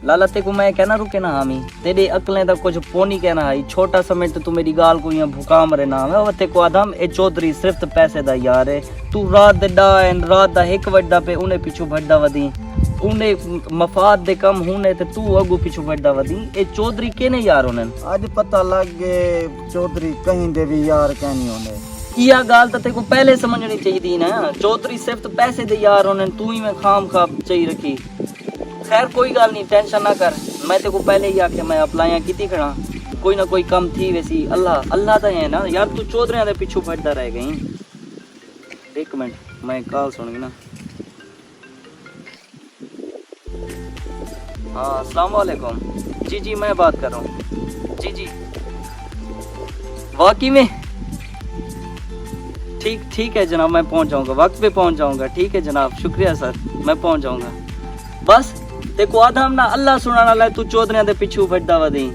लाला ते को मैं कहना रुके ना हामी तेरे अकलें दा कुछ पोनी कहना है छोटा सा मिनट तू मेरी गाल को यहाँ भुकाम रे नाम है ते को आदम ए चौधरी सिर्फ पैसे दा यार है तू रात दे डा एंड रात दा एक वड्डा पे उन्हें पिछू भड्डा वदी उन्हें मफाद दे कम होने ते तू अगू पिछू भड्डा वदी ए चौधरी केने यार होनन आज पता लग गए चौधरी कहीं दे भी यार कहनी होने या गाल तो तेको पहले समझनी चाहिए थी ना चौधरी सिर्फ पैसे दे यार होने तू ही मैं खाम खा चाहिए रखी खैर कोई गाल नहीं टेंशन ना कर मैं तेको पहले ही आके मैं अप्लाइयां की खड़ा कोई ना कोई कम थी वैसी अल्लाह अल्लाह तो है ना यार तू चौधरी दे पिछू फटदा रह गई एक मिनट मैं कॉल सुन ना हाँ अस्सलाम वालेकुम जी मैं बात कर रहा हूँ जी वाकई में ठीक है जनाब मैं पहुंच जाऊंगा वक्त पे पहुंच जाऊंगा ठीक है जनाब शुक्रिया सर मैं पहुंच जाऊंगा बस देखो आदम ना अल्लाह सुनाना ला तू चौधरी दे पिछू फटदा वदी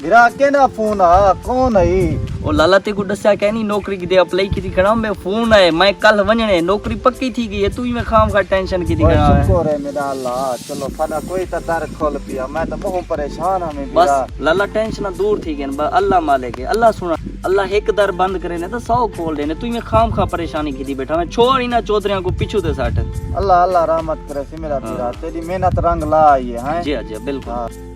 गिरा के ना फोन आ कौन है ओ लाला ते को दस्या कहनी नौकरी की दे अप्लाई की थी खड़ा मैं फोन है मैं कल वणने नौकरी पक्की थी गई है तू ही मैं खाम का टेंशन की थी खड़ा है शुक्र है मेरा अल्लाह चलो फना कोई तो दर खोल पिया मैं तो बहुत परेशान हूं मैं बस लाला टेंशन दूर थी गई अल्लाह मालिक है अल्लाह सुना अल्लाह एक दर बंद करे ने तो 100 खोल देने तू ही मैं खाम खा परेशानी की थी बैठा मैं छोड़ ही ना चौधरियां को पीछू दे साट अल्लाह अल्लाह रहमत करे सी मेरा तेरी मेहनत रंग ला आई है जी बिल्कुल हाँ।